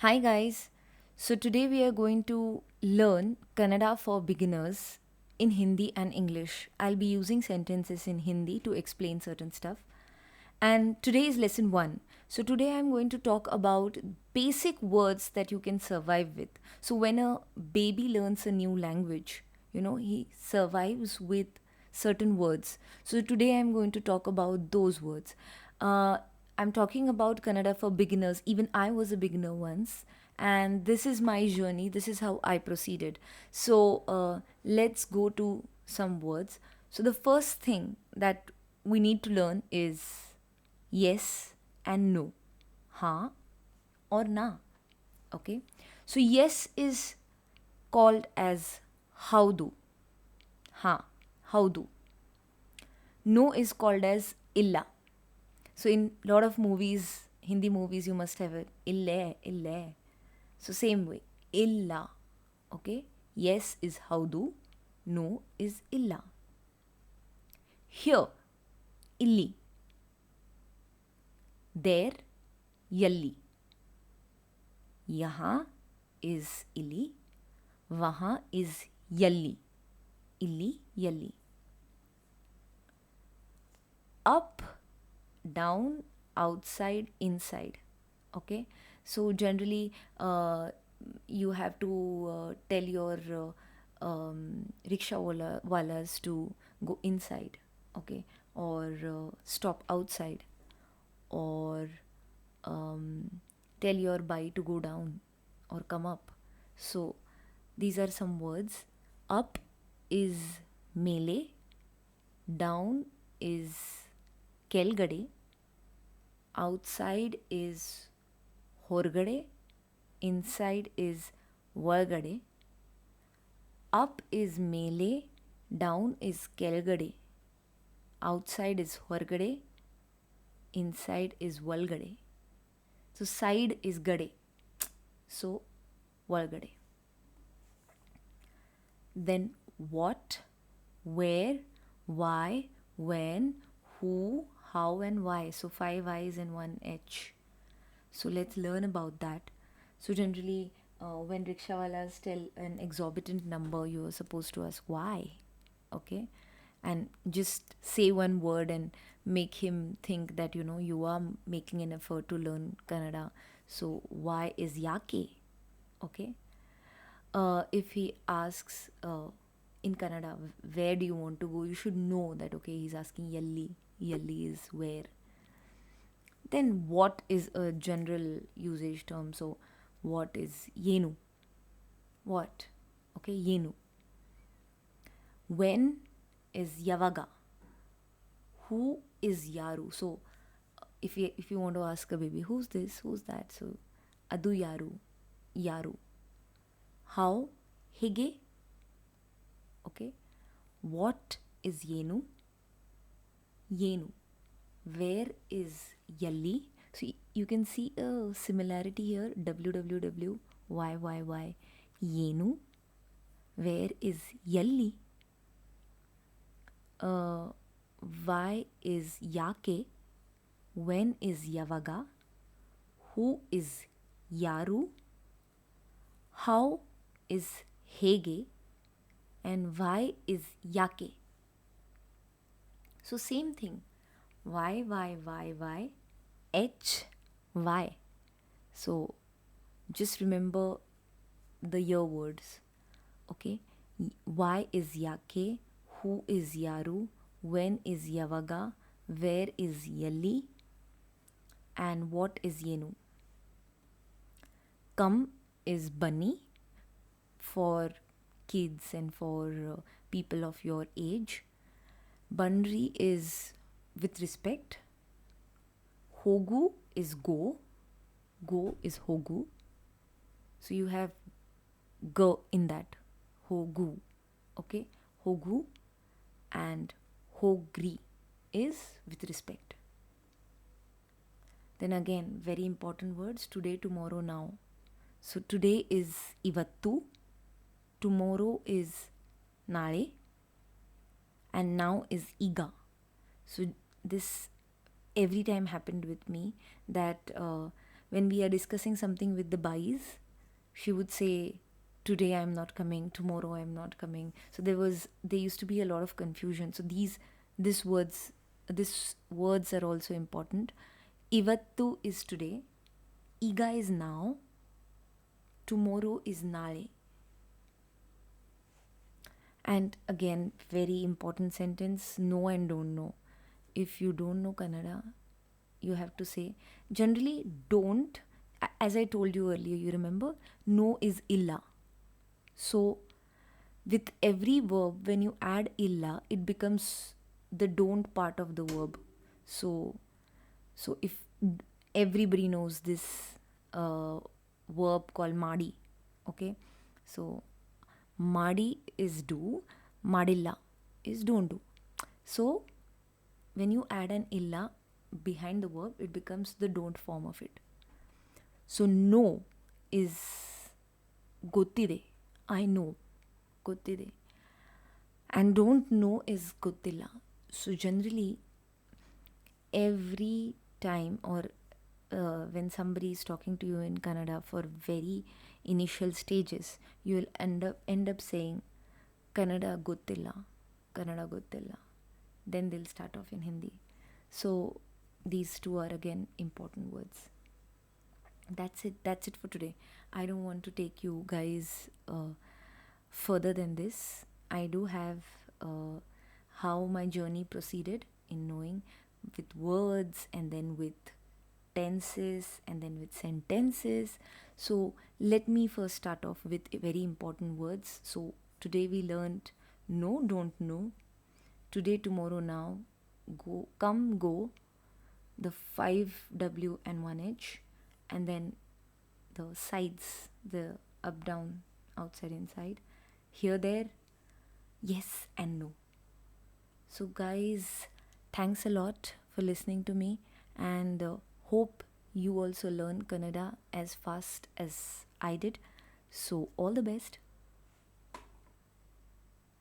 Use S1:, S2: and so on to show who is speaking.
S1: Hi guys. So today we are going to learn Kannada for beginners in Hindi and English. I'll be using sentences in Hindi to explain certain stuff. And today is lesson 1. So today I'm going to talk about basic words that you can survive with. So when a baby learns a new language, he survives with certain words. So today I'm going to talk about those words. Uh, I'm talking about Kannada for beginners. Even I was a beginner once, and this is my journey. This is how I proceeded. So let's go to some words. So the first thing that we need to learn is yes and no. Ha or na. Okay. So yes is called as haudu. Ha. Haudu. No is called as illa. So in lot of movies, Hindi movies, you must have it ille, ille. So same way, illa. Okay. Yes is haudu. No is illa. Here, illi. There, yalli. यहाँ is illi, वहाँ is yalli. Illi, yalli. Up, down, outside, inside. Okay. So generally, you have to tell your rickshaw walas to go inside. Okay. Or stop outside. Or tell your bhai to go down or come up. So these are some words. Up is mele, down is kelgade, outside is horgade, inside is vargade. Up is mele, down is kelgade, outside is horgade, inside is valgade. So side is gade. So valgade. Then what, where, why, when, who, how, and why. So 5 I's and 1 H. So let's learn about that. So generally, when rickshawalas tell an exorbitant number, you are supposed to ask why. Okay. And just say one word and make him think that you are making an effort to learn Kannada. So why is yake? Okay. If he asks in Kannada, where do you want to go, you should know that okay, he's asking yalli. Yalli is where. Then what is a general usage term? So what is yenu? What? Okay, yenu. When is yavaga? Who is yaru? So if you want to ask a baby, who's this? Who's that? So adu yaru. Yaru. How? Hige. Okay. What is yenu? Yenu. Where is yalli? So you can see a similarity here. www. Why? Yenu. Where is yalli? Why is yake? When is yavaga? Who is yaru? How is hege? And why is yake? So same thing. Why, H, Y. So just remember the year words. Okay. Why is yake? Who is yaru? When is yavaga? Where is yalli? And what is yenu? Come is bunny for kids and for people of your age. Banri is with respect. Hogu is go. Go is hogu. So you have go in that. Hogu. Okay. Hogu and hogri is with respect. Then again, very important words. Today, tomorrow, now. So today is ivattu. Tomorrow is nale. And now is iga. So this every time happened with me that when we are discussing something with the bais, she would say, today I'm not coming, tomorrow I'm not coming. So there used to be a lot of confusion. So this words these words are also important. Ivattu is today, Iga is now, tomorrow is nale. And again, very important sentence, know and don't know. If you don't know Kannada, you have to say, generally, don't, as I told you earlier, you remember, no is illa. So, with every verb, when you add illa, it becomes the don't part of the verb. So, if everybody knows this verb called madi, okay? So, madi is do, madilla is don't do. So, when you add an illa behind the verb, it becomes the don't form of it. So, no is ಗೊತ್ತಿದೆ. I know. ಗೊತ್ತಿದೆ. And don't know is ಗೊತ್ತಿಲ್ಲ. So, generally, every time or when somebody is talking to you in Kannada for very initial stages, you will end up saying Kannada ಗೊತ್ತಿಲ್ಲ, Kannada ಗೊತ್ತಿಲ್ಲ. Then they'll start off in Hindi. So these two are again important words. That's it for today. I don't want to take you guys further than this. I do have how my journey proceeded in knowing with words and then with tenses and then with sentences. So let me first start off with very important words. So today we learned no, don't know, today, tomorrow, now, go, come, go, the 5W and 1H, and then the sides, the up, down, outside, inside, here, there, yes and no. So, guys, thanks a lot for listening to me, and hope you also learn Kannada as fast as I did. So, all the best.